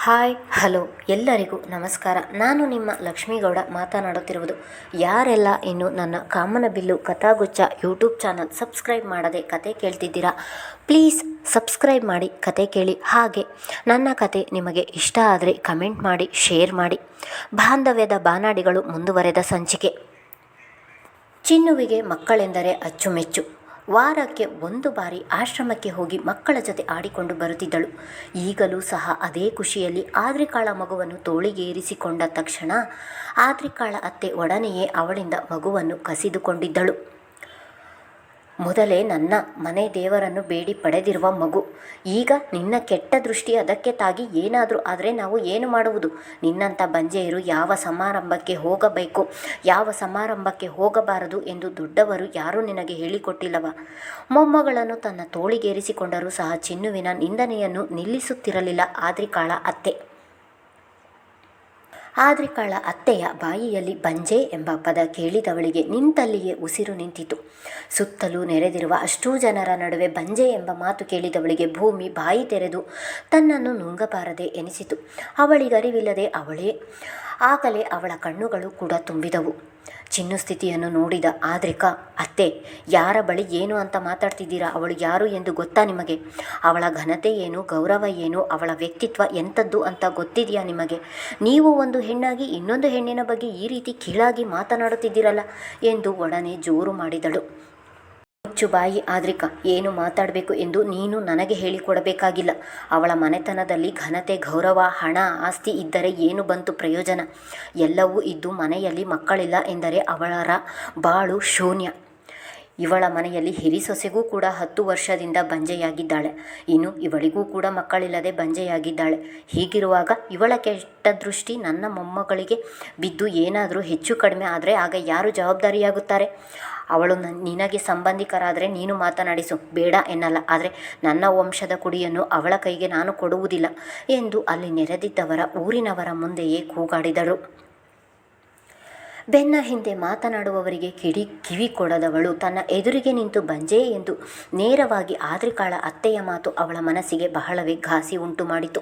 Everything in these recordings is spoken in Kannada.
ಹಾಯ್ ಹಲೋ ಎಲ್ಲರಿಗೂ ನಮಸ್ಕಾರ. ನಾನು ನಿಮ್ಮ ಲಕ್ಷ್ಮೀಗೌಡ ಮಾತನಾಡುತ್ತಿರುವುದು. ಯಾರೆಲ್ಲ ಇನ್ನು ನನ್ನ ಕಾಮನಬಿಲ್ಲು ಕಥಾಗುಚ್ಛ ಯೂಟ್ಯೂಬ್ ಚಾನಲ್ ಸಬ್ಸ್ಕ್ರೈಬ್ ಮಾಡದೆ ಕತೆ ಕೇಳ್ತಿದ್ದೀರಾ, ಪ್ಲೀಸ್ ಸಬ್ಸ್ಕ್ರೈಬ್ ಮಾಡಿ ಕತೆ ಕೇಳಿ. ಹಾಗೆ ನನ್ನ ಕತೆ ನಿಮಗೆ ಇಷ್ಟ ಆದರೆ ಕಮೆಂಟ್ ಮಾಡಿ, ಶೇರ್ ಮಾಡಿ. ಬಾಂಧವ್ಯದ ಬಾನಾಡಿಗಳು ಮುಂದುವರೆದ ಸಂಚಿಕೆ. ಚಿನ್ನುವಿಗೆ ಮಕ್ಕಳೆಂದರೆ ಅಚ್ಚುಮೆಚ್ಚು. ವಾರಕ್ಕೆ ಒಂದು ಬಾರಿ ಆಶ್ರಮಕ್ಕೆ ಹೋಗಿ ಮಕ್ಕಳ ಜೊತೆ ಆಡಿಕೊಂಡು ಬರುತ್ತಿದ್ದಳು. ಈಗಲೂ ಸಹ ಅದೇ ಖುಷಿಯಲ್ಲಿ ಆದ್ರಿಕಾಳ ಮಗುವನ್ನು ತೋಳಿಗೇರಿಸಿಕೊಂಡ ತಕ್ಷಣ ಆದ್ರಿಕಾಳ ಅತ್ತೆ ಒಡನೆಯೇ ಅವಳಿಂದ ಮಗುವನ್ನು ಕಸಿದುಕೊಂಡಿದ್ದಳು. ಮೊದಲೇ ನನ್ನ ಮನೆ ದೇವರನ್ನು ಬೇಡಿ ಪಡೆದಿರುವ ಮಗು, ಈಗ ನಿನ್ನ ಕೆಟ್ಟ ದೃಷ್ಟಿ ಅದಕ್ಕೆ ತಾಗಿ ಏನಾದರೂ ಆದರೆ ನಾವು ಏನು ಮಾಡುವುದು? ನಿನ್ನಂಥ ಬಂಜೆಯರು ಯಾವ ಸಮಾರಂಭಕ್ಕೆ ಹೋಗಬೇಕು, ಯಾವ ಸಮಾರಂಭಕ್ಕೆ ಹೋಗಬಾರದು ಎಂದು ದೊಡ್ಡವರು ಯಾರೂ ನಿನಗೆ ಹೇಳಿಕೊಟ್ಟಿಲ್ಲವ? ಮೊಮ್ಮಗಳನ್ನು ತನ್ನ ತೋಳಿಗೇರಿಸಿಕೊಂಡರೂ ಸಹ ಚಿನ್ನುವಿನ ನಿಂದನೆಯನ್ನು ನಿಲ್ಲಿಸುತ್ತಿರಲಿಲ್ಲ ಆದ್ರಿಕಾಳ ಅತ್ತೆ. ಆದ್ರಿಕಾಳ ಅತ್ತೆಯ ಬಾಯಿಯಲ್ಲಿ ಬಂಜೆ ಎಂಬ ಪದ ಕೇಳಿದವಳಿಗೆ ನಿಂತಲ್ಲಿಯೇ ಉಸಿರು ನಿಂತಿತು. ಸುತ್ತಲೂ ನೆರೆದಿರುವ ಅಷ್ಟೂ ಜನರ ನಡುವೆ ಬಂಜೆ ಎಂಬ ಮಾತು ಕೇಳಿದವಳಿಗೆ ಭೂಮಿ ಬಾಯಿ ತೆರೆದು ತನ್ನನ್ನು ನುಂಗಬಾರದೆ ಎನಿಸಿತು. ಅವಳಿಗರಿವಿಲ್ಲದೆ ಆಗಲೇ ಅವಳ ಕಣ್ಣುಗಳು ಕೂಡ ತುಂಬಿದವು. ಚಿನ್ನು ಸ್ಥಿತಿಯನ್ನು ನೋಡಿದ ಆದ್ರಿಕಾ, ಅತ್ತೆ, ಯಾರ ಬಳಿ ಏನು ಅಂತ ಮಾತಾಡ್ತಿದ್ದೀರಾ? ಅವಳು ಯಾರು ಎಂದು ಗೊತ್ತಾ ನಿಮಗೆ? ಅವಳ ಘನತೆ ಏನು, ಗೌರವ ಏನು, ಅವಳ ವ್ಯಕ್ತಿತ್ವ ಎಂಥದ್ದು ಅಂತ ಗೊತ್ತಿದೆಯಾ ನಿಮಗೆ? ನೀವು ಒಂದು ಹೆಣ್ಣಾಗಿ ಇನ್ನೊಂದು ಹೆಣ್ಣಿನ ಬಗ್ಗೆ ಈ ರೀತಿ ಕೀಳಾಗಿ ಮಾತನಾಡುತ್ತಿದ್ದೀರಲ್ಲ ಎಂದು ಒಡನೆ ಜೋರು ಮಾಡಿದಳು. ಮುಚ್ಚು ಬಾಯಿ ಆದ್ರಿಕಾ, ಏನು ಮಾತಾಡಬೇಕು ಎಂದು ನೀನು ನನಗೆ ಹೇಳಿಕೊಡಬೇಕಾಗಿಲ್ಲ. ಅವಳ ಮನೆತನದಲ್ಲಿ ಘನತೆ, ಗೌರವ, ಹಣ, ಆಸ್ತಿ ಇದ್ದರೆ ಏನು ಬಂತು ಪ್ರಯೋಜನ? ಎಲ್ಲವೂ ಇದ್ದು ಮನೆಯಲ್ಲಿ ಮಕ್ಕಳಿಲ್ಲ ಎಂದರೆ ಅವಳ ಬಾಳು ಶೂನ್ಯ. ಇವಳ ಮನೆಯಲ್ಲಿ ಹಿರಿಸೊಸೆಗೂ ಕೂಡ 10 ವರ್ಷದಿಂದ ಬಂಜೆಯಾಗಿದ್ದಾಳೆ. ಇನ್ನು ಇವಳಿಗೂ ಕೂಡ ಮಕ್ಕಳಿಲ್ಲದೆ ಬಂಜೆಯಾಗಿದ್ದಾಳೆ. ಹೀಗಿರುವಾಗ ಇವಳ ಕೆಟ್ಟ ದೃಷ್ಟಿ ನನ್ನ ಮೊಮ್ಮಗಳಿಗೆ ಬಿದ್ದು ಏನಾದರೂ ಹೆಚ್ಚು ಕಡಿಮೆ ಆದರೆ ಆಗ ಯಾರು ಜವಾಬ್ದಾರಿಯಾಗುತ್ತಾರೆ? ಅವಳು ನಿನಗೆ ಸಂಬಂಧಿಕರಾದರೆ ನೀನು ಮಾತನಾಡಿಸು, ಬೇಡ ಎನ್ನಲ್ಲ. ಆದರೆ ನನ್ನ ವಂಶದ ಕುಡಿಯನ್ನು ಅವಳ ಕೈಗೆ ನಾನು ಕೊಡುವುದಿಲ್ಲ ಎಂದು ಅಲ್ಲಿ ನೆರೆದಿದ್ದವರ ಊರಿನವರ ಮುಂದೆಯೇ ಕೂಗಾಡಿದಳು. ಬೆನ್ನ ಹಿಂದೆ ಮಾತನಾಡುವವರಿಗೆ ಕಿವಿ ಕೊಡದವಳು ತನ್ನ ಎದುರಿಗೆ ನಿಂತು ಬಂಜೆ ಎಂದು ನೇರವಾಗಿ ಆದ್ರಿಕಾಳ ಅತ್ತೆಯ ಮಾತು ಅವಳ ಮನಸ್ಸಿಗೆ ಬಹಳವೇ ಘಾಸಿ ಉಂಟು ಮಾಡಿತು.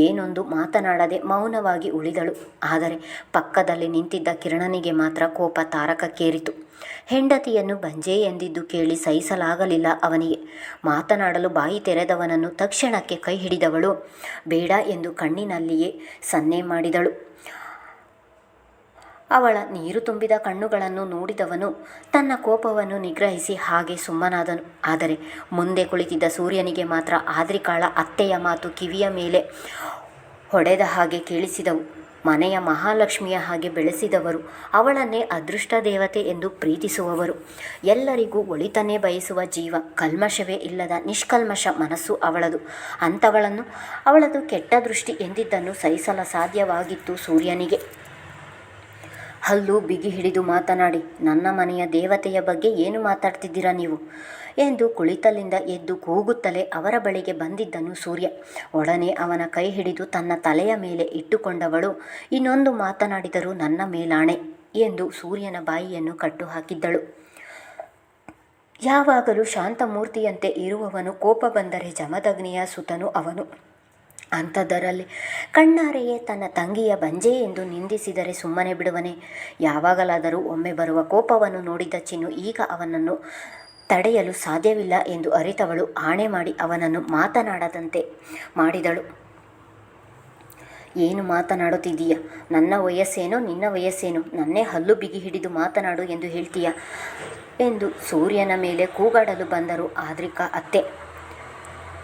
ಏನೊಂದು ಮಾತನಾಡದೆ ಮೌನವಾಗಿ ಉಳಿದಳು. ಆದರೆ ಪಕ್ಕದಲ್ಲಿ ನಿಂತಿದ್ದ ಕಿರಣನಿಗೆ ಮಾತ್ರ ಕೋಪ ತಾರಕಕ್ಕೇರಿತು. ಹೆಂಡತಿಯನ್ನು ಬಂಜೆ ಎಂದಿದ್ದು ಕೇಳಿ ಸಹಿಸಲಾಗಲಿಲ್ಲ ಅವನಿಗೆ. ಮಾತನಾಡಲು ಬಾಯಿ ತೆರೆದವನನ್ನು ತಕ್ಷಣಕ್ಕೆ ಕೈ ಹಿಡಿದವಳು ಬೇಡ ಎಂದು ಕಣ್ಣಿನಲ್ಲಿಯೇ ಸನ್ನೆ ಮಾಡಿದಳು. ಅವಳ ನೀರು ತುಂಬಿದ ಕಣ್ಣುಗಳನ್ನು ನೋಡಿದವನು ತನ್ನ ಕೋಪವನ್ನು ನಿಗ್ರಹಿಸಿ ಹಾಗೆ ಸುಮ್ಮನಾದನು. ಆದರೆ ಮುಂದೆ ಕುಳಿತಿದ್ದ ಸೂರ್ಯನಿಗೆ ಮಾತ್ರ ಆದ್ರಿಕಾಳ ಅತ್ತೆಯ ಮಾತು ಕಿವಿಯ ಮೇಲೆ ಹೊಡೆದ ಹಾಗೆ ಕೇಳಿಸಿದವು. ಮನೆಯ ಮಹಾಲಕ್ಷ್ಮಿಯ ಹಾಗೆ ಬೆಳೆಸಿದವರು, ಅವಳನ್ನೇ ಅದೃಷ್ಟ ದೇವತೆ ಎಂದು ಪ್ರೀತಿಸುವವರು, ಎಲ್ಲರಿಗೂ ಒಳಿತನ್ನೇ ಬಯಸುವ ಜೀವ, ಕಲ್ಮಶವೇ ಇಲ್ಲದ ನಿಷ್ಕಲ್ಮಶ ಮನಸ್ಸು ಅವಳದು. ಅಂಥವಳನ್ನು ಅವಳದು ಕೆಟ್ಟ ದೃಷ್ಟಿ ಎಂದಿದ್ದನ್ನು ಸಹಿಸಲು ಸಾಧ್ಯವಾಗಿತ್ತು ಸೂರ್ಯನಿಗೆ. ಹಲ್ಲು ಬಿಗಿ ಹಿಡಿದು ಮಾತನಾಡಿ, ನನ್ನ ಮನೆಯ ದೇವತೆಯ ಬಗ್ಗೆ ಏನು ಮಾತಾಡ್ತಿದ್ದೀರಾ ನೀವು ಎಂದು ಕುಳಿತಲ್ಲಿಂದ ಎದ್ದು ಕೂಗುತ್ತಲೇ ಅವರ ಬಳಿಗೆ ಬಂದಿದ್ದನು ಸೂರ್ಯ. ಒಡನೆ ಅವನ ಕೈ ಹಿಡಿದು ತನ್ನ ತಲೆಯ ಮೇಲೆ ಇಟ್ಟುಕೊಂಡವಳು, ಇನ್ನೊಂದು ಮಾತನಾಡಿದರೂ ನನ್ನ ಮೇಲಾಣೆ ಎಂದು ಸೂರ್ಯನ ಬಾಯಿಯನ್ನು ಕಟ್ಟು ಹಾಕಿದ್ದಳು. ಯಾವಾಗಲೂ ಶಾಂತಮೂರ್ತಿಯಂತೆ ಇರುವವನು ಕೋಪ ಬಂದರೆ ಜಮದಗ್ನಿಯ ಸುತನು ಅವನು. ಅಂಥದ್ದರಲ್ಲಿ ಕಣ್ಣಾರೆಯೇ ತನ್ನ ತಂಗಿಯ ಬಂಜೆ ಎಂದು ನಿಂದಿಸಿದರೆ ಸುಮ್ಮನೆ ಬಿಡುವನೇ? ಯಾವಾಗಲಾದರೂ ಒಮ್ಮೆ ಬರುವ ಕೋಪವನ್ನು ನೋಡಿದ ಚಿನ್ನು ಈಗ ಅವನನ್ನು ತಡೆಯಲು ಸಾಧ್ಯವಿಲ್ಲ ಎಂದು ಅರಿತವಳು ಆಣೆ ಮಾಡಿ ಅವನನ್ನು ಮಾತನಾಡದಂತೆ ಮಾಡಿದಳು. ಏನು ಮಾತನಾಡುತ್ತಿದ್ದೀಯ? ನನ್ನ ವಯಸ್ಸೇನೋ ನಿನ್ನ ವಯಸ್ಸೇನೋ? ನನ್ನೇ ಹಲ್ಲು ಬಿಗಿ ಹಿಡಿದು ಮಾತನಾಡು ಎಂದು ಹೇಳ್ತೀಯ ಎಂದು ಸೂರ್ಯನ ಮೇಲೆ ಕೂಗಾಡಲು ಬಂದರು ಆದ್ರಿಕಾ ಅತ್ತೆ.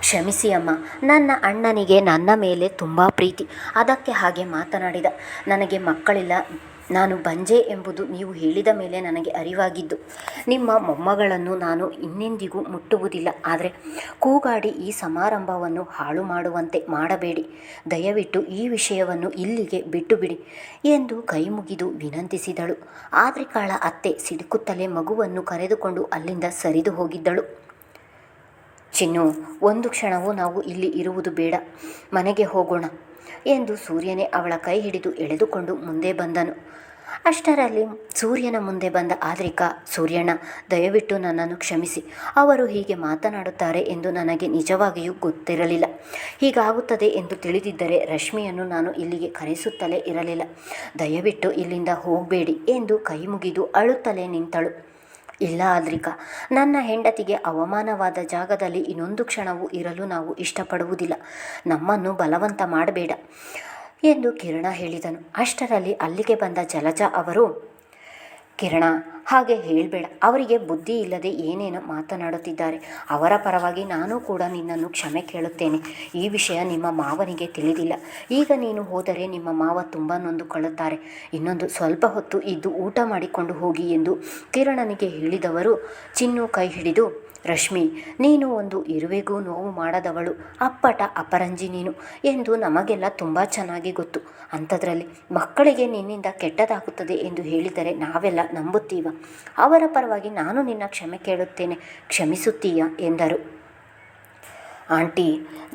ಕ್ಷಮಿಸಿ ಅಮ್ಮ, ನನ್ನ ಅಣ್ಣನಿಗೆ ನನ್ನ ಮೇಲೆ ತುಂಬ ಪ್ರೀತಿ, ಅದಕ್ಕೆ ಹಾಗೆ ಮಾತನಾಡಿದ. ನನಗೆ ಮಕ್ಕಳಿಲ್ಲ, ನಾನು ಬಂಜೆ ಎಂಬುದು ನೀವು ಹೇಳಿದ ಮೇಲೆ ನನಗೆ ಅರಿವಾಗಿದ್ದು. ನಿಮ್ಮ ಮೊಮ್ಮಗಳನ್ನು ನಾನು ಇನ್ನೆಂದಿಗೂ ಮುಟ್ಟುವುದಿಲ್ಲ. ಆದರೆ ಕೂಗಾಡಿ ಈ ಸಮಾರಂಭವನ್ನು ಹಾಳು ಮಾಡುವಂತೆ ಮಾಡಬೇಡಿ. ದಯವಿಟ್ಟು ಈ ವಿಷಯವನ್ನು ಇಲ್ಲಿಗೆ ಬಿಟ್ಟು ಬಿಡಿ ಎಂದು ಕೈಮುಗಿದು ವಿನಂತಿಸಿದಳು. ಆದ್ರಿಕಾಳ ಅತ್ತೆ ಸಿಡುಕುತ್ತಲೇ ಮಗುವನ್ನು ಕರೆದುಕೊಂಡು ಅಲ್ಲಿಂದ ಸರಿದು ಹೋಗಿದ್ದಳು. ಚಿನ್ನು, ಒಂದು ಕ್ಷಣವೂ ನಾವು ಇಲ್ಲಿ ಇರುವುದು ಬೇಡ, ಮನೆಗೆ ಹೋಗೋಣ ಎಂದು ಸೂರ್ಯನೇ ಅವಳ ಕೈ ಹಿಡಿದು ಎಳೆದುಕೊಂಡು ಮುಂದೆ ಬಂದನು. ಅಷ್ಟರಲ್ಲಿ ಸೂರ್ಯನ ಮುಂದೆ ಬಂದ ಆದ್ರಿಕಾ, ಸೂರ್ಯಣ್ಣ, ದಯವಿಟ್ಟು ನನ್ನನ್ನು ಕ್ಷಮಿಸಿ. ಅವರು ಹೀಗೆ ಮಾತನಾಡುತ್ತಾರೆ ಎಂದು ನನಗೆ ನಿಜವಾಗಿಯೂ ಗೊತ್ತಿರಲಿಲ್ಲ. ಹೀಗಾಗುತ್ತದೆ ಎಂದು ತಿಳಿದಿದ್ದರೆ ರಶ್ಮಿಯನ್ನು ನಾನು ಇಲ್ಲಿಗೆ ಕರೆಸುತ್ತಲೇ ಇರಲಿಲ್ಲ. ದಯವಿಟ್ಟು ಇಲ್ಲಿಂದ ಹೋಗಬೇಡಿ ಎಂದು ಕೈ ಮುಗಿದು ಅಳುತ್ತಲೇ ನಿಂತಳು. ಇಲ್ಲ ಆದ್ರಿಕಾ, ನನ್ನ ಹೆಂಡತಿಗೆ ಅವಮಾನವಾದ ಜಾಗದಲ್ಲಿ ಇನ್ನೊಂದು ಕ್ಷಣವೂ ಇರಲು ನಾವು ಇಷ್ಟಪಡುವುದಿಲ್ಲ. ನಮ್ಮನ್ನು ಬಲವಂತ ಮಾಡಬೇಡ ಎಂದು ಕಿರಣ ಹೇಳಿದನು. ಅಷ್ಟರಲ್ಲಿ ಅಲ್ಲಿಗೆ ಬಂದ ಜಲಜಾ ಅವರು, ಕಿರಣ, ಹಾಗೆ ಹೇಳಬೇಡ. ಅವರಿಗೆ ಬುದ್ಧಿ ಇಲ್ಲದೆ ಏನೇನೋ ಮಾತನಾಡುತ್ತಿದ್ದಾರೆ. ಅವರ ಪರವಾಗಿ ನಾನು ಕೂಡ ನಿನ್ನನ್ನು ಕ್ಷಮೆ ಕೇಳುತ್ತೇನೆ. ಈ ವಿಷಯ ನಿಮ್ಮ ಮಾವನಿಗೆ ತಿಳಿದಿಲ್ಲ. ಈಗ ನೀನು ಹೋದರೆ ನಿಮ್ಮ ಮಾವ ತುಂಬ ನೊಂದುಕೊಳ್ಳುತ್ತಾರೆ. ಇನ್ನೊಂದು ಸ್ವಲ್ಪ ಹೊತ್ತು ಇದ್ದು ಊಟ ಮಾಡಿಕೊಂಡು ಹೋಗಿ ಎಂದು ಕಿರಣನಿಗೆ ಹೇಳಿದವರು ಚಿನ್ನು ಕೈ ಹಿಡಿದು, ರಶ್ಮಿ, ನೀನು ಒಂದು ಇರುವೆಗೂ ನೋವು ಮಾಡದವಳು, ಅಪ್ಪಟ ಅಪರಂಜಿ ನೀನು ಎಂದು ನಮಗೆಲ್ಲ ತುಂಬ ಚೆನ್ನಾಗಿ ಗೊತ್ತು. ಅಂಥದ್ರಲ್ಲಿ ಮಕ್ಕಳಿಗೆ ನಿನ್ನಿಂದ ಕೆಟ್ಟದಾಗುತ್ತದೆ ಎಂದು ಹೇಳಿದರೆ ನಾವೆಲ್ಲ ನಂಬುತ್ತೀವ? ಅವರ ಪರವಾಗಿ ನಾನು ನಿನ್ನ ಕ್ಷಮೆ ಕೇಳುತ್ತೇನೆ, ಕ್ಷಮಿಸುತ್ತೀಯಾ ಎಂದರು. ಆಂಟಿ,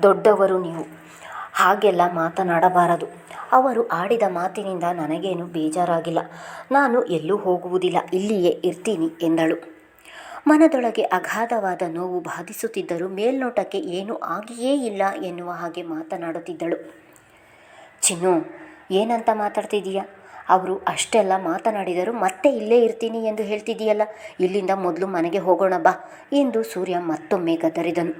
ದೊಡ್ಡವರು ನೀವು, ಹಾಗೆಲ್ಲ ಮಾತನಾಡಬಾರದು. ಅವರು ಆಡಿದ ಮಾತಿನಿಂದ ನನಗೇನು ಬೇಜಾರಾಗಿಲ್ಲ. ನಾನು ಎಲ್ಲೂ ಹೋಗುವುದಿಲ್ಲ, ಇಲ್ಲಿಯೇ ಇರ್ತೀನಿ ಎಂದಳು. ಮನದೊಳಗೆ ಅಗಾಧವಾದ ನೋವು ಬಾಧಿಸುತ್ತಿದ್ದರೂ ಮೇಲ್ನೋಟಕ್ಕೆ ಏನೂ ಆಗಿಯೇ ಇಲ್ಲ ಎನ್ನುವ ಹಾಗೆ ಮಾತನಾಡುತ್ತಿದ್ದಳು. ಚಿನ್ನು, ಏನಂತ ಮಾತಾಡ್ತಿದ್ದೀಯಾ? ಅವರು ಅಷ್ಟೆಲ್ಲ ಮಾತನಾಡಿದರು ಮತ್ತೆ ಇಲ್ಲೇ ಇರ್ತೀನಿ ಎಂದು ಹೇಳ್ತಿದ್ದೀಯಲ್ಲ. ಇಲ್ಲಿಂದ ಮೊದಲು ಮನೆಗೆ ಹೋಗೋಣ ಬಾ ಎಂದು ಸೂರ್ಯ ಮತ್ತೊಮ್ಮೆ ಗದರಿದನು.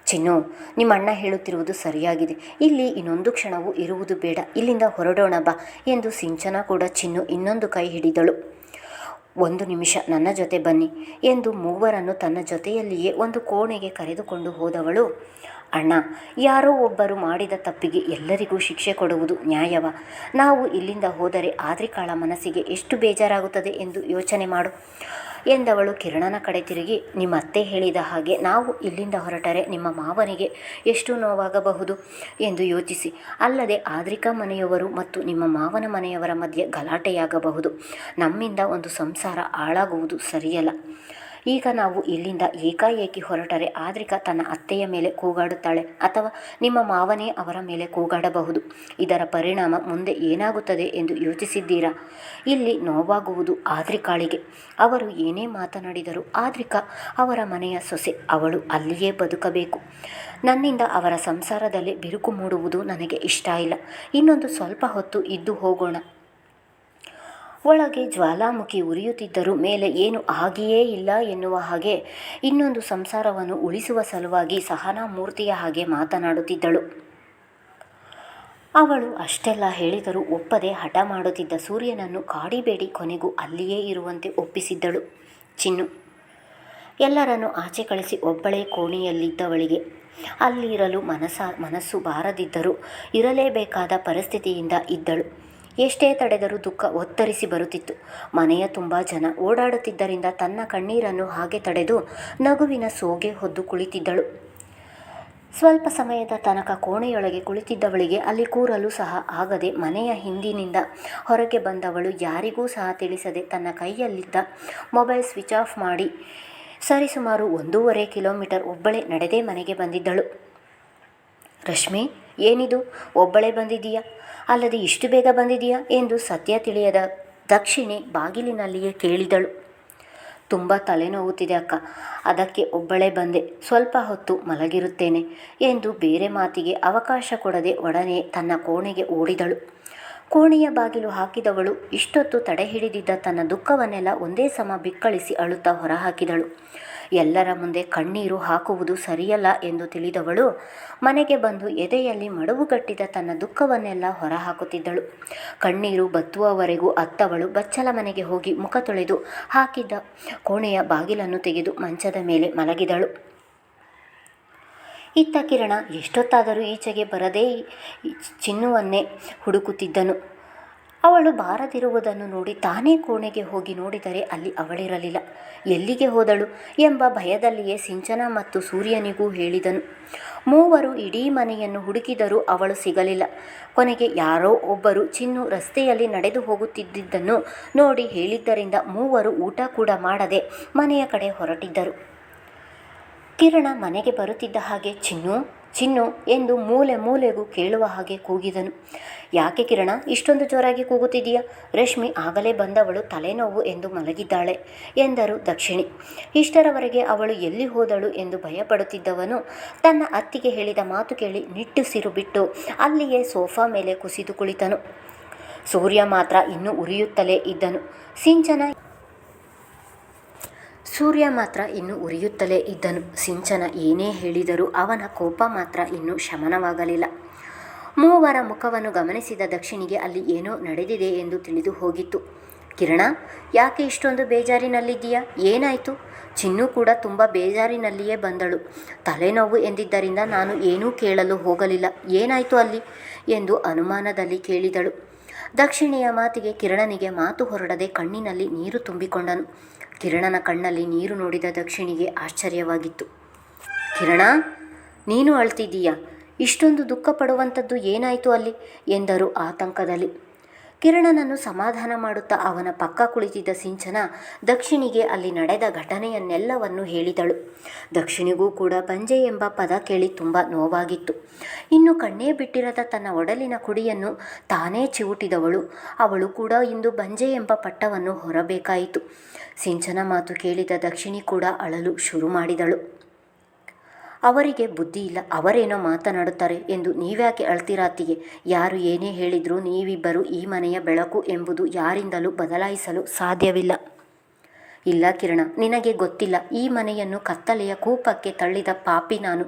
ಚಿನ್ನು, ನಿಮ್ಮ ಅಣ್ಣ ಹೇಳುತ್ತಿರುವುದು ಸರಿಯಾಗಿದೆ. ಇಲ್ಲಿ ಇನ್ನೊಂದು ಕ್ಷಣವೂ ಇರುವುದು ಬೇಡ. ಇಲ್ಲಿಂದ ಹೊರಡೋಣ ಬಾ ಎಂದು ಸಿಂಚನ ಕೂಡ ಚಿನ್ನು ಇನ್ನೊಂದು ಕೈ ಹಿಡಿದಳು. ಒಂದು ನಿಮಿಷ ನನ್ನ ಜೊತೆ ಬನ್ನಿ ಎಂದು ಮೂವರನ್ನು ತನ್ನ ಜೊತೆಯಲ್ಲಿಯೇ ಒಂದು ಕೋಣೆಗೆ ಕರೆದುಕೊಂಡು ಹೋದವಳು, ಅಣ್ಣ, ಯಾರೋ ಒಬ್ಬರು ಮಾಡಿದ ತಪ್ಪಿಗೆ ಎಲ್ಲರಿಗೂ ಶಿಕ್ಷೆ ಕೊಡುವುದು ನ್ಯಾಯವ? ನಾವು ಇಲ್ಲಿಂದ ಹೋದರೆ ಆದ್ರಿಕಾಳ ಮನಸ್ಸಿಗೆ ಎಷ್ಟು ಬೇಜಾರಾಗುತ್ತದೆ ಎಂದು ಯೋಚನೆ ಮಾಡು ಎಂದವಳು ಕಿರಣನ ಕಡೆ ತಿರುಗಿ, ನಿಮ್ಮ ಅತ್ತೆ ಹೇಳಿದ ಹಾಗೆ ನಾವು ಇಲ್ಲಿಂದ ಹೊರಟರೆ ನಿಮ್ಮ ಮಾವನಿಗೆ ಎಷ್ಟು ನೋವಾಗಬಹುದು ಎಂದು ಯೋಚಿಸಿ. ಅಲ್ಲದೆ ಆದ್ರಿಕಾ ಮನೆಯವರು ಮತ್ತು ನಿಮ್ಮ ಮಾವನ ಮನೆಯವರ ಮಧ್ಯೆ ಗಲಾಟೆಯಾಗಬಹುದು. ನಮ್ಮಿಂದ ಒಂದು ಸಂಸಾರ ಹಾಳಾಗುವುದು ಸರಿಯಲ್ಲ. ಈಗ ನಾವು ಇಲ್ಲಿಂದ ಏಕಾಏಕಿ ಹೊರಟರೆ ಆದ್ರಿಕಾ ತನ್ನ ಅತ್ತೆಯ ಮೇಲೆ ಕೂಗಾಡುತ್ತಾಳೆ ಅಥವಾ ನಿಮ್ಮ ಮಾವನೇ ಅವರ ಮೇಲೆ ಕೂಗಾಡಬಹುದು. ಇದರ ಪರಿಣಾಮ ಮುಂದೆ ಏನಾಗುತ್ತದೆ ಎಂದು ಯೋಚಿಸಿದ್ದೀರಾ? ಇಲ್ಲಿ ನೋವಾಗುವುದು ಆದ್ರಿಕಾಳಿಗೆ. ಅವರು ಏನೇ ಮಾತನಾಡಿದರೂ ಆದ್ರಿಕಾ ಅವರ ಮನೆಯ ಸೊಸೆ, ಅವಳು ಅಲ್ಲಿಯೇ ಬದುಕಬೇಕು. ನನ್ನಿಂದ ಅವರ ಸಂಸಾರದಲ್ಲಿ ಬಿರುಕು ಮೂಡುವುದು ನನಗೆ ಇಷ್ಟ ಇಲ್ಲ. ಇನ್ನೊಂದು ಸ್ವಲ್ಪ ಹೊತ್ತು ಇದ್ದು ಹೋಗೋಣ. ಒಳಗೆ ಜ್ವಾಲಾಮುಖಿ ಉರಿಯುತ್ತಿದ್ದರೂ ಮೇಲೆ ಏನು ಆಗಿಯೇ ಇಲ್ಲ ಎನ್ನುವ ಹಾಗೆ ಇನ್ನೊಂದು ಸಂಸಾರವನ್ನು ಉಳಿಸುವ ಸಲುವಾಗಿ ಸಹನಾ ಮೂರ್ತಿಯ ಹಾಗೆ ಮಾತನಾಡುತ್ತಿದ್ದಳು. ಅವಳು ಅಷ್ಟೆಲ್ಲ ಹೇಳಿದರೂ ಒಪ್ಪದೆ ಹಠ ಮಾಡುತ್ತಿದ್ದ ಸೂರ್ಯನನ್ನು ಕಾಡಿಬೇಡಿ ಕೊನೆಗೂ ಅಲ್ಲಿಯೇ ಇರುವಂತೆ ಒಪ್ಪಿಸಿದ್ದಳು ಚಿನ್ನು. ಎಲ್ಲರನ್ನು ಆಚೆ ಕಳಿಸಿ ಒಬ್ಬಳೇ ಕೋಣೆಯಲ್ಲಿದ್ದವಳಿಗೆ ಅಲ್ಲಿರಲು ಮನಸ್ಸು ಬಾರದಿದ್ದರೂ ಇರಲೇಬೇಕಾದ ಪರಿಸ್ಥಿತಿಯಿಂದ ಇದ್ದಳು. ಎಷ್ಟೇ ತಡೆದರೂ ದುಃಖ ಒತ್ತರಿಸಿ ಬರುತ್ತಿತ್ತು. ಮನೆಯ ತುಂಬ ಜನ ಓಡಾಡುತ್ತಿದ್ದರಿಂದ ತನ್ನ ಕಣ್ಣೀರನ್ನು ಹಾಗೆ ತಡೆದು ನಗುವಿನ ಸೋಗೆ ಹೊದ್ದು ಕುಳಿತಿದ್ದಳು. ಸ್ವಲ್ಪ ಸಮಯದ ತನಕ ಕೋಣೆಯೊಳಗೆ ಕುಳಿತಿದ್ದವಳಿಗೆ ಅಲ್ಲಿ ಕೂರಲು ಸಹ ಆಗದೆ ಮನೆಯ ಹಿಂದಿನಿಂದ ಹೊರಗೆ ಬಂದವಳು ಯಾರಿಗೂ ಸಹ ತಿಳಿಸದೆ ತನ್ನ ಕೈಯಲ್ಲಿದ್ದ ಮೊಬೈಲ್ ಸ್ವಿಚ್ ಆಫ್ ಮಾಡಿ ಸರಿಸುಮಾರು 1.5 ಕಿಲೋಮೀಟರ್ ಒಬ್ಬಳೇ ನಡೆದೇ ಮನೆಗೆ ಬಂದಿದ್ದಳು. ರಶ್ಮಿ, ಏನಿದು, ಒಬ್ಬಳೇ ಬಂದಿದ್ದೀಯಾ? ಅಲ್ಲದೆ ಇಷ್ಟು ಬೇಗ ಬಂದಿದೆಯಾ ಎಂದು ಸತ್ಯ ತಿಳಿಯದ ದಕ್ಷಿಣೆ ಬಾಗಿಲಿನಲ್ಲಿಯೇ ಕೇಳಿದಳು. ತುಂಬ ತಲೆನೋವುತ್ತಿದೆ ಅಕ್ಕ, ಅದಕ್ಕೆ ಒಬ್ಬಳೇ ಬಂದೆ, ಸ್ವಲ್ಪ ಹೊತ್ತು ಮಲಗಿರುತ್ತೇನೆ ಎಂದು ಬೇರೆ ಮಾತಿಗೆ ಅವಕಾಶ ಕೊಡದೆ ಒಡನೆ ತನ್ನ ಕೋಣೆಗೆ ಓಡಿದಳು. ಕೋಣೆಯ ಬಾಗಿಲು ಹಾಕಿದವಳು ಇಷ್ಟೊತ್ತು ತಡೆ ಹಿಡಿದಿದ್ದ ತನ್ನ ದುಃಖವನ್ನೆಲ್ಲ ಒಂದೇ ಸಮ ಬಿಕ್ಕಳಿಸಿ ಅಳುತ್ತಾ ಹೊರಹಾಕಿದಳು. ಎಲ್ಲರ ಮುಂದೆ ಕಣ್ಣೀರು ಹಾಕುವುದು ಸರಿಯಲ್ಲ ಎಂದು ತಿಳಿದವಳು ಮನೆಗೆ ಬಂದು ಎದೆಯಲ್ಲಿ ಮಡುವುಗಟ್ಟಿದ ತನ್ನ ದುಃಖವನ್ನೆಲ್ಲ ಹೊರಹಾಕುತ್ತಿದ್ದಳು. ಕಣ್ಣೀರು ಬತ್ತುವವರೆಗೂ ಅತ್ತವಳು ಬಚ್ಚಲ ಮನೆಗೆ ಹೋಗಿ ಮುಖ ತೊಳೆದು ಹಾಕಿದ್ದ ಕೋಣೆಯ ಬಾಗಿಲನ್ನು ತೆಗೆದು ಮಂಚದ ಮೇಲೆ ಮಲಗಿದಳು. ಇತ್ತ ಕಿರಣ ಎಷ್ಟೊತ್ತಾದರೂ ಈಚೆಗೆ ಬರದೇ ಚಿನ್ನುವನ್ನೇ ಹುಡುಕುತ್ತಿದ್ದನು. ಅವಳು ಬಾರದಿರುವುದನ್ನು ನೋಡಿ ತಾನೇ ಕೋಣೆಗೆ ಹೋಗಿ ನೋಡಿದರೆ ಅಲ್ಲಿ ಅವಳಿರಲಿಲ್ಲ. ಎಲ್ಲಿಗೆ ಹೋದಳು ಎಂಬ ಭಯದಲ್ಲಿಯೇ ಸಿಂಚನ ಮತ್ತು ಸೂರ್ಯನಿಗೂ ಹೇಳಿದನು. ಮೂವರು ಇಡೀ ಮನೆಯನ್ನು ಹುಡುಕಿದರೂ ಅವಳು ಸಿಗಲಿಲ್ಲ. ಕೊನೆಗೆ ಯಾರೋ ಒಬ್ಬರು ಚಿನ್ನು ರಸ್ತೆಯಲ್ಲಿ ನಡೆದು ಹೋಗುತ್ತಿದ್ದುದನ್ನು ನೋಡಿ ಹೇಳಿದ್ದರಿಂದ ಮೂವರು ಊಟ ಕೂಡ ಮಾಡದೆ ಮನೆಯ ಕಡೆ ಹೊರಟಿದ್ದರು. ಕಿರಣ ಮನೆಗೆ ಬರುತ್ತಿದ್ದ ಹಾಗೆ ಚಿನ್ನು ಚಿನ್ನು ಎಂದು ಮೂಲೆ ಮೂಲೆಗೂ ಕೇಳುವ ಹಾಗೆ ಕೂಗಿದನು. ಯಾಕೆ ಕಿರಣ, ಇಷ್ಟೊಂದು ಜೋರಾಗಿ ಕೂಗುತ್ತಿದ್ದೀಯಾ? ರಶ್ಮಿ ಆಗಲೇ ಬಂದವಳು ತಲೆನೋವು ಎಂದು ಮಲಗಿದ್ದಾಳೆ ಎಂದರು ದಕ್ಷಿಣಿ. ಇಷ್ಟರವರೆಗೆ ಅವಳು ಎಲ್ಲಿ ಹೋದಳು ಎಂದು ಭಯಪಡುತ್ತಿದ್ದವನು ತನ್ನ ಅತ್ತಿಗೆ ಹೇಳಿದ ಮಾತು ಕೇಳಿ ನಿಟ್ಟುಸಿರು ಬಿಟ್ಟು ಅಲ್ಲಿಯೇ ಸೋಫಾ ಮೇಲೆ ಕುಸಿದು ಕುಳಿತನು. ಸೂರ್ಯ ಮಾತ್ರ ಇನ್ನೂ ಉರಿಯುತ್ತಲೇ ಇದ್ದನು. ಸಿಂಚನ ಏನೇ ಹೇಳಿದರೂ ಅವನ ಕೋಪ ಮಾತ್ರ ಇನ್ನೂ ಶಮನವಾಗಲಿಲ್ಲ. ಮೂವರ ಮುಖವನ್ನು ಗಮನಿಸಿದ ದಕ್ಷಿಣಿಗೆ ಅಲ್ಲಿ ಏನೋ ನಡೆದಿದೆ ಎಂದು ತಿಳಿದು ಹೋಗಿತ್ತು. ಕಿರಣ, ಯಾಕೆ ಇಷ್ಟೊಂದು ಬೇಜಾರಿನಲ್ಲಿದ್ದೀಯಾ? ಏನಾಯಿತು? ಚಿನ್ನು ಕೂಡ ತುಂಬ ಬೇಜಾರಿನಲ್ಲಿಯೇ ಬಂದಳು. ತಲೆನೋವು ಎಂದಿದ್ದರಿಂದ ನಾನು ಏನೂ ಕೇಳಲು ಹೋಗಲಿಲ್ಲ. ಏನಾಯಿತು ಅಲ್ಲಿ ಎಂದು ಅನುಮಾನದಲ್ಲಿ ಕೇಳಿದಳು. ದಕ್ಷಿಣಿಯ ಮಾತಿಗೆ ಕಿರಣನಿಗೆ ಮಾತು ಹೊರಡದೆ ಕಣ್ಣಿನಲ್ಲಿ ನೀರು ತುಂಬಿಕೊಂಡನು. ಕಿರಣನ ಕಣ್ಣಲ್ಲಿ ನೀರು ನೋಡಿದ ದಕ್ಷಿಣಿಗೆ ಆಶ್ಚರ್ಯವಾಗಿತ್ತು. ಕಿರಣ, ನೀನು ಅಳ್ತಿದ್ದೀಯಾ? ಇಷ್ಟೊಂದು ದುಃಖ ಪಡುವಂಥದ್ದು ಏನಾಯಿತು ಅಲ್ಲಿ ಎಂದರು ಆತಂಕದಲ್ಲಿ. ಕಿರಣನನ್ನು ಸಮಾಧಾನ ಮಾಡುತ್ತಾ ಅವನ ಪಕ್ಕ ಕುಳಿತಿದ್ದ ಸಿಂಚನ ದಕ್ಷಿಣಿಗೆ ಅಲ್ಲಿ ನಡೆದ ಘಟನೆಯನ್ನೆಲ್ಲವನ್ನು ಹೇಳಿದಳು. ದಕ್ಷಿಣಿಗೂ ಕೂಡ ಬಂಜೆ ಎಂಬ ಪದ ಕೇಳಿ ತುಂಬ ನೋವಾಗಿತ್ತು. ಇನ್ನು ಕಣ್ಣೇ ಬಿಟ್ಟಿರದ ತನ್ನ ಒಡಲಿನ ಕುಡಿಯನ್ನು ತಾನೇ ಚಿವುಟಿದವಳು ಅವಳು ಕೂಡ ಇಂದು ಬಂಜೆ ಎಂಬ ಪಟ್ಟವನ್ನು ಹೊರಬೇಕಾಯಿತು. ಸಿಂಚನ ಮಾತು ಕೇಳಿದ ದಕ್ಷಿಣಿ ಕೂಡ ಅಳಲು ಶುರು ಮಾಡಿದಳು. ಅವರಿಗೆ ಬುದ್ಧಿ ಇಲ್ಲ, ಅವರೇನೋ ಮಾತನಾಡುತ್ತಾರೆ ಎಂದು ನೀವ್ಯಾಕೆ ಅಳ್ತೀರಾ ಅತ್ತಿಗೆ? ಯಾರು ಏನೇ ಹೇಳಿದರೂ ನೀವಿಬ್ಬರು ಈ ಮನೆಯ ಬೆಳಕು ಎಂಬುದು ಯಾರಿಂದಲೂ ಬದಲಾಯಿಸಲು ಸಾಧ್ಯವಿಲ್ಲ. ಇಲ್ಲ ಕಿರಣ, ನಿನಗೆ ಗೊತ್ತಿಲ್ಲ, ಈ ಮನೆಯನ್ನು ಕತ್ತಲೆಯ ಕೂಪಕ್ಕೆ ತಳ್ಳಿದ ಪಾಪಿ ನಾನು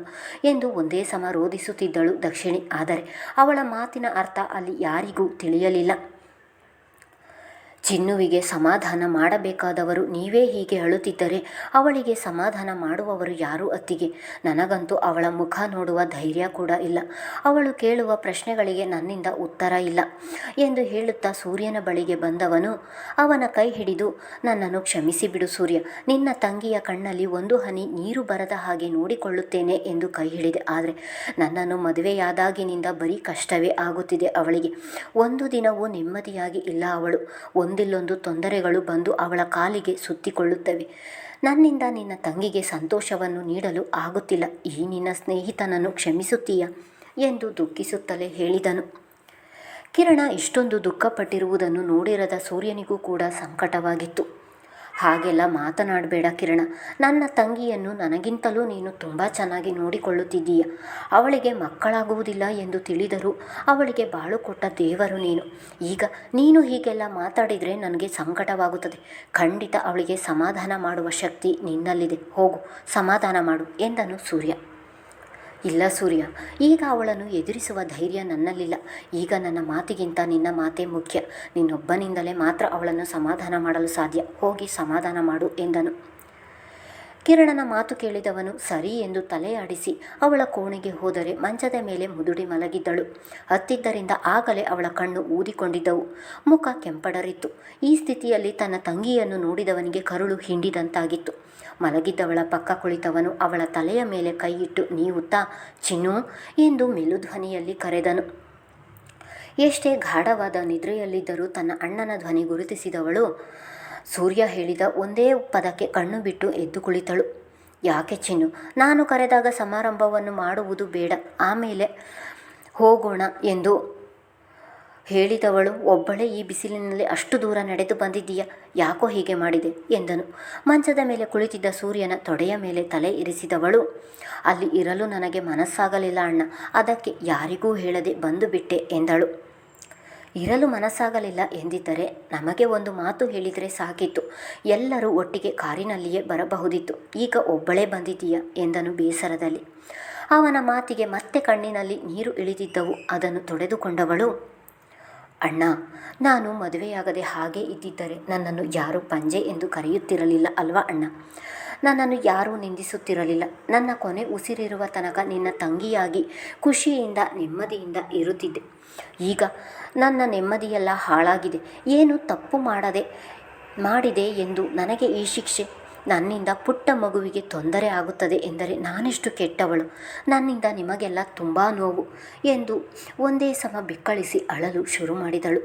ಎಂದು ಒಂದೇ ಸಮ ರೋಧಿಸುತ್ತಿದ್ದಳು ದಕ್ಷಿಣಿ. ಆದರೆ ಅವಳ ಮಾತಿನ ಅರ್ಥ ಅಲ್ಲಿ ಯಾರಿಗೂ ತಿಳಿಯಲಿಲ್ಲ. ಚಿನ್ನುವಿಗೆ ಸಮಾಧಾನ ಮಾಡಬೇಕಾದವರು ನೀವೇ ಹೀಗೆ ಅಳುತ್ತಿದ್ದರೆ ಅವಳಿಗೆ ಸಮಾಧಾನ ಮಾಡುವವರು ಯಾರು ಅತ್ತಿಗೆ? ನನಗಂತೂ ಅವಳ ಮುಖ ನೋಡುವ ಧೈರ್ಯ ಕೂಡ ಇಲ್ಲ. ಅವಳು ಕೇಳುವ ಪ್ರಶ್ನೆಗಳಿಗೆ ನನ್ನಿಂದ ಉತ್ತರ ಇಲ್ಲ ಎಂದು ಹೇಳುತ್ತಾ ಸೂರ್ಯನ ಬಳಿಗೆ ಬಂದವನು ಅವನ ಕೈ ಹಿಡಿದು, ನನ್ನನ್ನು ಕ್ಷಮಿಸಿಬಿಡು ಸೂರ್ಯ, ನಿನ್ನ ತಂಗಿಯ ಕಣ್ಣಲ್ಲಿ ಒಂದು ಹನಿ ನೀರು ಬರದ ಹಾಗೆ ನೋಡಿಕೊಳ್ಳುತ್ತೇನೆ ಎಂದು ಕೈ ಹಿಡಿದೆ. ಆದರೆ ನನ್ನನ್ನು ಮದುವೆಯಾದಾಗಿನಿಂದ ಬರೀ ಕಷ್ಟವೇ ಆಗುತ್ತಿದೆ ಅವಳಿಗೆ. ಒಂದು ದಿನವೂ ನೆಮ್ಮದಿಯಾಗಿ ಇಲ್ಲ ಅವಳು. ಒಂದಿಲ್ಲೊಂದು ತೊಂದರೆಗಳು ಬಂದು ಅವಳ ಕಾಲಿಗೆ ಸುತ್ತಿಕೊಳ್ಳುತ್ತವೆ. ನನ್ನಿಂದ ನಿನ್ನ ತಂಗಿಗೆ ಸಂತೋಷವನ್ನು ನೀಡಲು ಆಗುತ್ತಿಲ್ಲ. ಈ ನಿನ್ನ ಸ್ನೇಹಿತನನ್ನು ಕ್ಷಮಿಸುತ್ತೀಯಾ ಎಂದು ದುಃಖಿಸುತ್ತಲೇ ಹೇಳಿದನು. ಕಿರಣ ಇಷ್ಟೊಂದು ದುಃಖಪಟ್ಟಿರುವುದನ್ನು ನೋಡಿರದ ಸೂರ್ಯನಿಗೂ ಕೂಡ ಸಂಕಟವಾಗಿತ್ತು. ಹಾಗೆಲ್ಲ ಮಾತನಾಡಬೇಡ ಕಿರಣ, ನನ್ನ ತಂಗಿಯನ್ನು ನನಗಿಂತಲೂ ನೀನು ತುಂಬ ಚೆನ್ನಾಗಿ ನೋಡಿಕೊಳ್ಳುತ್ತಿದ್ದೀಯ. ಅವಳಿಗೆ ಮಕ್ಕಳಾಗುವುದಿಲ್ಲ ಎಂದು ತಿಳಿದರೂ ಅವಳಿಗೆ ಬಾಳು ಕೊಟ್ಟ ದೇವರು ನೀನು. ಈಗ ನೀನು ಹೀಗೆಲ್ಲ ಮಾತಾಡಿದರೆ ನನಗೆ ಸಂಕಟವಾಗುತ್ತದೆ. ಖಂಡಿತ ಅವಳಿಗೆ ಸಮಾಧಾನ ಮಾಡುವ ಶಕ್ತಿ ನಿನ್ನಲ್ಲಿದೆ. ಹೋಗು, ಸಮಾಧಾನ ಮಾಡು ಎಂದನು ಸೂರ್ಯ. ಇಲ್ಲ ಸೂರ್ಯ, ಈಗ ಅವಳನ್ನು ಎದುರಿಸುವ ಧೈರ್ಯ ನನ್ನಲ್ಲಿಲ್ಲ. ಈಗ ನನ್ನ ಮಾತಿಗಿಂತ ನಿನ್ನ ಮಾತೇ ಮುಖ್ಯ. ನಿನ್ನೊಬ್ಬನಿಂದಲೇ ಮಾತ್ರ ಅವಳನ್ನು ಸಮಾಧಾನ ಮಾಡಲು ಸಾಧ್ಯ. ಹೋಗಿ ಸಮಾಧಾನ ಮಾಡು ಎಂದನು. ಕಿರಣನ ಮಾತು ಕೇಳಿದವನು ಸರಿ ಎಂದು ತಲೆಯಾಡಿಸಿ ಅವಳ ಕೋಣೆಗೆ ಹೋದರೆ ಮಂಚದ ಮೇಲೆ ಮುದುಡಿ ಮಲಗಿದ್ದಳು. ಹತ್ತಿದ್ದರಿಂದ ಆಗಲೇ ಅವಳ ಕಣ್ಣು ಊದಿಕೊಂಡಿದ್ದವು, ಮುಖ ಕೆಂಪಡರಿತ್ತು. ಈ ಸ್ಥಿತಿಯಲ್ಲಿ ತನ್ನ ತಂಗಿಯನ್ನು ನೋಡಿದವನಿಗೆ ಕರುಳು ಹಿಂಡಿದಂತಾಗಿತ್ತು. ಮಲಗಿದ್ದವಳ ಪಕ್ಕ ಕುಳಿತವನು ಅವಳ ತಲೆಯ ಮೇಲೆ ಕೈಯಿಟ್ಟು ನೀವುತ್ತಾ ಚಿನ್ನು ಎಂದು ಮೆಲುಧ್ವನಿಯಲ್ಲಿ ಕರೆದನು. ಎಷ್ಟೇ ಗಾಢವಾದ ನಿದ್ರೆಯಲ್ಲಿದ್ದರೂ ತನ್ನ ಅಣ್ಣನ ಧ್ವನಿ ಗುರುತಿಸಿದವಳು ಸೂರ್ಯ ಹೇಳಿದ ಒಂದೇ ಪದಕ್ಕೆ ಕಣ್ಣು ಬಿಟ್ಟು ಎದ್ದು ಕುಳಿತಳು. ಯಾಕೆ ಚಿನ್ನು, ನಾನು ಕರೆದಾಗ ಸಮಾರಂಭವನ್ನು ಮಾಡುವುದು ಬೇಡ, ಆಮೇಲೆ ಹೋಗೋಣ ಎಂದು ಹೇಳಿದವಳು ಒಬ್ಬಳೇ ಈ ಬಿಸಿಲಿನಲ್ಲಿ ಅಷ್ಟು ದೂರ ನಡೆದು ಬಂದಿದ್ದೀಯಾ? ಯಾಕೋ ಹೀಗೆ ಮಾಡಿದೆ ಎಂದನು. ಮಂಚದ ಮೇಲೆ ಕುಳಿತಿದ್ದ ಸೂರ್ಯನ ತೊಡೆಯ ಮೇಲೆ ತಲೆ ಇರಿಸಿದವಳು, ಅಲ್ಲಿ ಇರಲು ನನಗೆ ಮನಸ್ಸಾಗಲಿಲ್ಲ ಅಣ್ಣ, ಅದಕ್ಕೆ ಯಾರಿಗೂ ಹೇಳದೆ ಬಂದು ಬಿಟ್ಟೆ ಎಂದಳು. ಇರಲು ಮನಸ್ಸಾಗಲಿಲ್ಲ ಎಂದಿದ್ದರೆ ನಮಗೆ ಒಂದು ಮಾತು ಹೇಳಿದರೆ ಸಾಕಿತ್ತು. ಎಲ್ಲರೂ ಒಟ್ಟಿಗೆ ಕಾರಿನಲ್ಲಿಯೇ ಬರಬಹುದಿತ್ತು. ಈಗ ಒಬ್ಬಳೇ ಬಂದಿದ್ದೀಯಾ ಎಂದನು ಬೇಸರದಲ್ಲಿ. ಅವನ ಮಾತಿಗೆ ಮತ್ತೆ ಕಣ್ಣಿನಲ್ಲಿ ನೀರು ಇಳಿದಿದ್ದವು. ಅದನ್ನು ತೊಡೆದುಕೊಂಡವಳು, ಅಣ್ಣ, ನಾನು ಮದುವೆಯಾಗದೆ ಹಾಗೆ ಇದ್ದಿದ್ದರೆ ನನ್ನನ್ನು ಯಾರೂ ಪಂಜೆ ಎಂದು ಕರೆಯುತ್ತಿರಲಿಲ್ಲ ಅಲ್ವಾ ಅಣ್ಣ? ನನ್ನನ್ನು ಯಾರೂ ನಿಂದಿಸುತ್ತಿರಲಿಲ್ಲ. ನನ್ನ ಕೊನೆ ಉಸಿರಿರುವ ತನಕ ನಿನ್ನ ತಂಗಿಯಾಗಿ ಖುಷಿಯಿಂದ ನೆಮ್ಮದಿಯಿಂದ ಇರುತ್ತಿದ್ದೆ. ಈಗ ನನ್ನ ನೆಮ್ಮದಿಯೆಲ್ಲ ಹಾಳಾಗಿದೆ. ಏನು ತಪ್ಪು ಮಾಡಿದೆ ಎಂದು ನನಗೆ ಈ ಶಿಕ್ಷೆ? ನನ್ನಿಂದ ಪುಟ್ಟ ಮಗುವಿಗೆ ತೊಂದರೆ ಆಗುತ್ತದೆ ಎಂದರೆ ನಾನೆಷ್ಟು ಕೆಟ್ಟವಳು? ನನ್ನಿಂದ ನಿಮಗೆಲ್ಲ ತುಂಬ ನೋವು ಎಂದು ಒಂದೇ ಸಮ ಬಿಕ್ಕಳಿಸಿ ಅಳಲು ಶುರು ಮಾಡಿದಳು.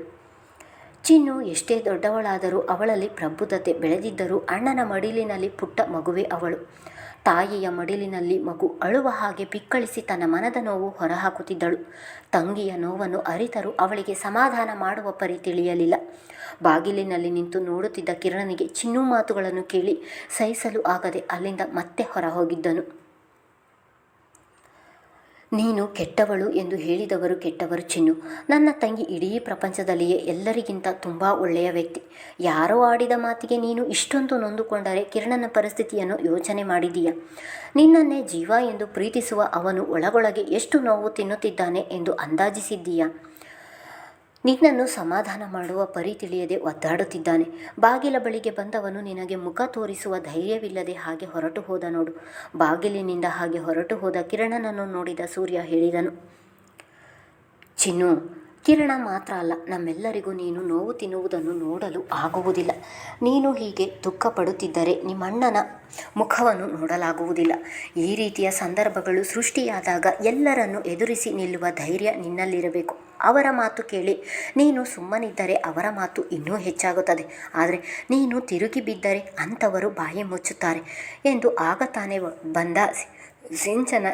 ಚಿನ್ನು ಎಷ್ಟೇ ದೊಡ್ಡವಳಾದರೂ ಅವಳಲ್ಲಿ ಪ್ರಬುದ್ಧತೆ ಬೆಳೆದಿದ್ದರೂ ಅಣ್ಣನ ಮಡಿಲಿನಲ್ಲಿ ಪುಟ್ಟ ಮಗುವೆ ಅವಳು. ತಾಯಿಯ ಮಡಿಲಿನಲ್ಲಿ ಮಗು ಅಳುವ ಹಾಗೆ ಬಿಕ್ಕಳಿಸಿ ತನ್ನ ಮನದ ನೋವು ಹೊರಹಾಕುತ್ತಿದ್ದಳು. ತಂಗಿಯ ನೋವನ್ನು ಅರಿತರೂ ಅವಳಿಗೆ ಸಮಾಧಾನ ಮಾಡುವ ಪರಿ ತಿಳಿಯಲಿಲ್ಲ. ಬಾಗಿಲಿನಲ್ಲಿ ನಿಂತು ನೋಡುತ್ತಿದ್ದ ಕಿರಣನಿಗೆ ಚಿನ್ನು ಮಾತುಗಳನ್ನು ಕೇಳಿ ಸಹಿಸಲು ಆಗದೆ ಅಲ್ಲಿಂದ ಮತ್ತೆ ಹೊರ ಹೋಗಿದ್ದನು. ನೀನು ಕೆಟ್ಟವಳು ಎಂದು ಹೇಳಿದವರು ಕೆಟ್ಟವರು ಚಿನ್ನು. ನನ್ನ ತಂಗಿ ಇಡೀ ಪ್ರಪಂಚದಲ್ಲಿಯೇ ಎಲ್ಲರಿಗಿಂತ ತುಂಬ ಒಳ್ಳೆಯ ವ್ಯಕ್ತಿ. ಯಾರೋ ಆಡಿದ ಮಾತಿಗೆ ನೀನು ಇಷ್ಟೊಂದು ನೊಂದುಕೊಂಡರೆ ಕಿರಣನ ಪರಿಸ್ಥಿತಿಯನ್ನು ಯೋಚನೆ ಮಾಡಿದೀಯಾ? ನಿನ್ನನ್ನೇ ಜೀವ ಎಂದು ಪ್ರೀತಿಸುವ ಅವನು ಒಳಗೊಳಗೆ ಎಷ್ಟು ನೋವು ತಿನ್ನುತ್ತಿದ್ದಾನೆ ಎಂದು ಅಂದಾಜಿಸಿದ್ದೀಯಾ? ನಿನ್ನನ್ನು ಸಮಾಧಾನ ಮಾಡುವ ಪರಿ ತಿಳಿಯದೆ ಒದ್ದಾಡುತ್ತಿದ್ದಾನೆ. ಬಾಗಿಲ ಬಳಿಗೆ ಬಂದವನು ನಿನಗೆ ಮುಖ ತೋರಿಸುವ ಧೈರ್ಯವಿಲ್ಲದೆ ಹಾಗೆ ಹೊರಟು ಹೋದ ನೋಡು. ಬಾಗಿಲಿನಿಂದ ಹಾಗೆ ಹೊರಟು ಹೋದ ಕಿರಣನನ್ನು ನೋಡಿದ ಸೂರ್ಯ ಹೇಳಿದನು, ಚಿನ್ನು, ಕಿರಣ ಮಾತ್ರ ಅಲ್ಲ, ನಮ್ಮೆಲ್ಲರಿಗೂ ನೀನು ನೋವು ತಿನ್ನುವುದನ್ನು ನೋಡಲು ಆಗುವುದಿಲ್ಲ. ನೀನು ಹೀಗೆ ದುಃಖ ಪಡುತ್ತಿದ್ದರೆ ನಿಮ್ಮಣ್ಣನ ಮುಖವನ್ನು ನೋಡಲಾಗುವುದಿಲ್ಲ. ಈ ರೀತಿಯ ಸಂದರ್ಭಗಳು ಸೃಷ್ಟಿಯಾದಾಗ ಎಲ್ಲರನ್ನು ಎದುರಿಸಿ ನಿಲ್ಲುವ ಧೈರ್ಯ ನಿನ್ನಲ್ಲಿರಬೇಕು. ಅವರ ಮಾತು ಕೇಳಿ ನೀನು ಸುಮ್ಮನಿದ್ದರೆ ಅವರ ಮಾತು ಇನ್ನೂ ಹೆಚ್ಚಾಗುತ್ತದೆ. ಆದರೆ ನೀನು ತಿರುಗಿ ಬಿದ್ದರೆ ಅಂಥವರು ಬಾಯಿ ಮುಚ್ಚುತ್ತಾರೆ ಎಂದು ಆಗ ತಾನೇ ಬಂದ ಸಿಂಚನ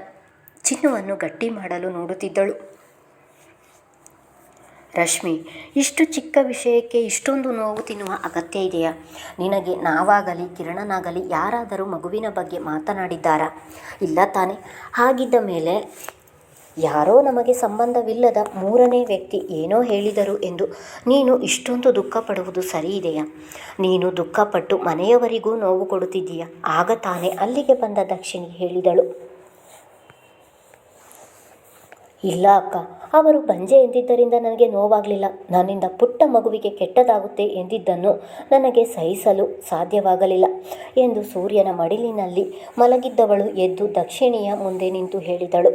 ಚಿನ್ನುವನ್ನು ಗಟ್ಟಿ ಮಾಡಲು ನೋಡುತ್ತಿದ್ದಳು. ರಶ್ಮಿ, ಇಷ್ಟು ಚಿಕ್ಕ ವಿಷಯಕ್ಕೆ ಇಷ್ಟೊಂದು ನೋವು ತಿನ್ನುವ ಅಗತ್ಯ ಇದೆಯಾ? ನಿನಗೆ ನಾವಾಗಲಿ ಕಿರಣನಾಗಲಿ ಯಾರಾದರೂ ಮಗುವಿನ ಬಗ್ಗೆ ಮಾತನಾಡಿದ್ದಾರಾ? ಇಲ್ಲ ತಾನೆ? ಹಾಗಿದ್ದ ಮೇಲೆ ಯಾರೋ ನಮಗೆ ಸಂಬಂಧವಿಲ್ಲದ ಮೂರನೇ ವ್ಯಕ್ತಿ ಏನೋ ಹೇಳಿದರು ಎಂದು ನೀನು ಇಷ್ಟೊಂದು ದುಃಖ ಪಡುವುದು ಸರಿ ಇದೆಯಾ? ನೀನು ದುಃಖಪಟ್ಟು ಮನೆಯವರಿಗೂ ನೋವು ಕೊಡುತ್ತಿದ್ದೀಯ. ಆಗ ತಾನೇ ಅಲ್ಲಿಗೆ ಬಂದ ದಕ್ಷಿಣಿ ಹೇಳಿದಳು, ಇಲ್ಲ ಅಕ್ಕ, ಅವರು ಬಂಜೆ ಎಂದಿದ್ದರಿಂದ ನನಗೆ ನೋವಾಗಲಿಲ್ಲ. ನನ್ನಿಂದ ಪುಟ್ಟ ಮಗುವಿಗೆ ಕೆಟ್ಟದಾಗುತ್ತೆ ಎಂದಿದ್ದನ್ನು ನನಗೆ ಸಹಿಸಲು ಸಾಧ್ಯವಾಗಲಿಲ್ಲ ಎಂದು ಸೂರ್ಯನ ಮಡಿಲಿನಲ್ಲಿ ಮಲಗಿದ್ದವಳು ಎದ್ದು ದಕ್ಷಿಣಿಯ ಮುಂದೆ ನಿಂತು ಹೇಳಿದಳು.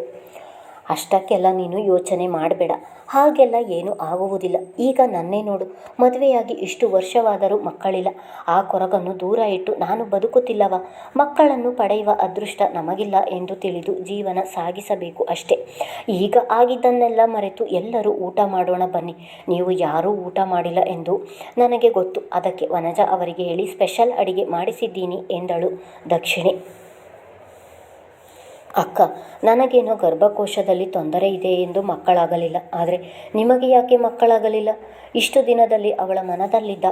ಅಷ್ಟಕ್ಕೆಲ್ಲ ನೀನು ಯೋಚನೆ ಮಾಡಬೇಡ. ಹಾಗೆಲ್ಲ ಏನೂ ಆಗುವುದಿಲ್ಲ. ಈಗ ನನ್ನೇ ನೋಡು, ಮದುವೆಯಾಗಿ ಇಷ್ಟು ವರ್ಷವಾದರೂ ಮಕ್ಕಳಿಲ್ಲ. ಆ ಕೊರಗನ್ನು ದೂರ ಇಟ್ಟು ನಾನು ಬದುಕುತ್ತಿಲ್ಲವ? ಮಕ್ಕಳನ್ನು ಪಡೆಯುವ ಅದೃಷ್ಟ ನಮಗಿಲ್ಲ ಎಂದು ತಿಳಿದು ಜೀವನ ಸಾಗಿಸಬೇಕು ಅಷ್ಟೇ. ಈಗ ಆಗಿದ್ದನ್ನೆಲ್ಲ ಮರೆತು ಎಲ್ಲರೂ ಊಟ ಮಾಡೋಣ ಬನ್ನಿ. ನೀವು ಯಾರೂ ಊಟ ಮಾಡಿಲ್ಲ ಎಂದು ನನಗೆ ಗೊತ್ತು. ಅದಕ್ಕೆ ವನಜ ಅವರಿಗೆ ಹೇಳಿ ಸ್ಪೆಷಲ್ ಅಡಿಗೆ ಮಾಡಿಸಿದ್ದೀನಿ ಎಂದಳು ದಕ್ಷಿಣಿ. ಅಕ್ಕ, ನನಗೇನೋ ಗರ್ಭಕೋಶದಲ್ಲಿ ತೊಂದರೆ ಇದೆ ಎಂದು ಮಕ್ಕಳಾಗಲಿಲ್ಲ. ಆದರೆ ನಿಮಗೆ ಯಾಕೆ ಮಕ್ಕಳಾಗಲಿಲ್ಲ? ಇಷ್ಟು ದಿನದಲ್ಲಿ ಅವಳ ಮನದಲ್ಲಿದ್ದ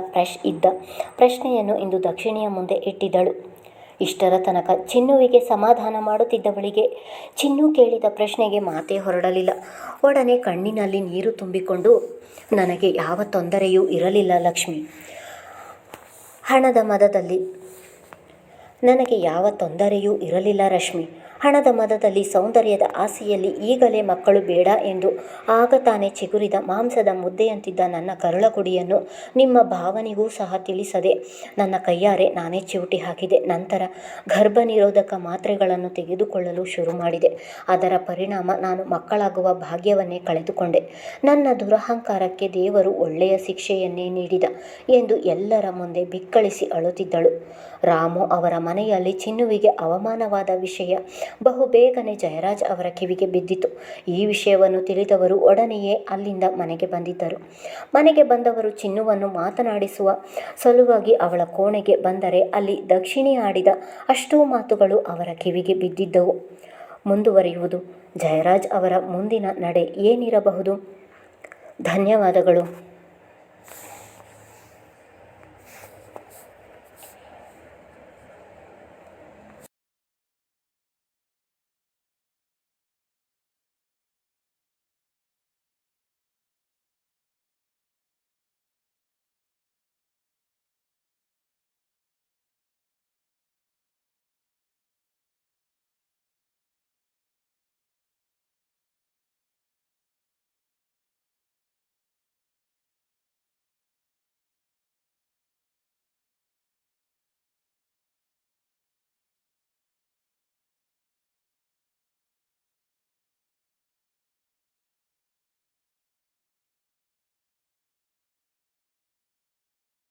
ಪ್ರಶ್ನೆಯನ್ನು ಇಂದು ದಕ್ಷಿಣಿಯ ಮುಂದೆ ಇಟ್ಟಿದ್ದಳು. ಇಷ್ಟರ ತನಕ ಚಿನ್ನುವಿಗೆ ಸಮಾಧಾನ ಮಾಡುತ್ತಿದ್ದವಳಿಗೆ ಚಿನ್ನು ಕೇಳಿದ ಪ್ರಶ್ನೆಗೆ ಮಾತೇ ಹೊರಡಲಿಲ್ಲ. ಒಡನೆ ಕಣ್ಣಿನಲ್ಲಿ ನೀರು ತುಂಬಿಕೊಂಡು, ನನಗೆ ಯಾವ ತೊಂದರೆಯೂ ಇರಲಿಲ್ಲ ಲಕ್ಷ್ಮಿ. ನನಗೆ ಯಾವ ತೊಂದರೆಯೂ ಇರಲಿಲ್ಲ ರಶ್ಮಿ. ಹಣದ ಮದದಲ್ಲಿ, ಸೌಂದರ್ಯದ ಆಸೆಯಲ್ಲಿ ಈಗಲೇ ಮಕ್ಕಳು ಬೇಡ ಎಂದು ಆಗ ತಾನೇ ಚಿಗುರಿದ ಮಾಂಸದ ಮುದ್ದೆಯಂತಿದ್ದ ನನ್ನ ಕರುಳಗುಡಿಯನ್ನು ನಿಮ್ಮ ಭಾವನೆಗೂ ಸಹ ತಿಳಿಸದೆ ನನ್ನ ಕೈಯಾರೆ ನಾನೇ ಚಿವುಟಿ ಹಾಕಿದೆ. ನಂತರ ಗರ್ಭ ನಿರೋಧಕ ಮಾತ್ರೆಗಳನ್ನು ತೆಗೆದುಕೊಳ್ಳಲು ಶುರು ಮಾಡಿದೆ. ಅದರ ಪರಿಣಾಮ ನಾನು ಮಕ್ಕಳಾಗುವ ಭಾಗ್ಯವನ್ನೇ ಕಳೆದುಕೊಂಡೆ. ನನ್ನ ದುರಹಂಕಾರಕ್ಕೆ ದೇವರು ಒಳ್ಳೆಯ ಶಿಕ್ಷೆಯನ್ನೇ ನೀಡಿದ ಎಂದು ಎಲ್ಲರ ಮುಂದೆ ಬಿಕ್ಕಳಿಸಿ ಅಳುತ್ತಿದ್ದಳು. ರಾಮು ಅವರ ಮನೆಯಲ್ಲಿ ಚಿನ್ನುವಿಗೆ ಅವಮಾನವಾದ ವಿಷಯ ಬಹುಬೇಗನೆ ಜಯರಾಜ್ ಅವರ ಕಿವಿಗೆ ಬಿದ್ದಿತು. ಈ ವಿಷಯವನ್ನು ತಿಳಿದವರು ಒಡನೆಯೇ ಅಲ್ಲಿಂದ ಮನೆಗೆ ಬಂದಿದ್ದರು. ಮನೆಗೆ ಬಂದವರು ಚಿನ್ನುವನ್ನು ಮಾತನಾಡಿಸುವ ಸಲುವಾಗಿ ಅವಳ ಕೋಣೆಗೆ ಬಂದರೆ ಅಲ್ಲಿ ದಕ್ಷಿಣಿ ಆಡಿದ ಅಷ್ಟೂ ಮಾತುಗಳು ಅವರ ಕಿವಿಗೆ ಬಿದ್ದಿದ್ದವು. ಮುಂದುವರಿಯುವುದು. ಜಯರಾಜ್ ಅವರ ಮುಂದಿನ ನಡೆ ಏನಿರಬಹುದು? ಧನ್ಯವಾದಗಳು.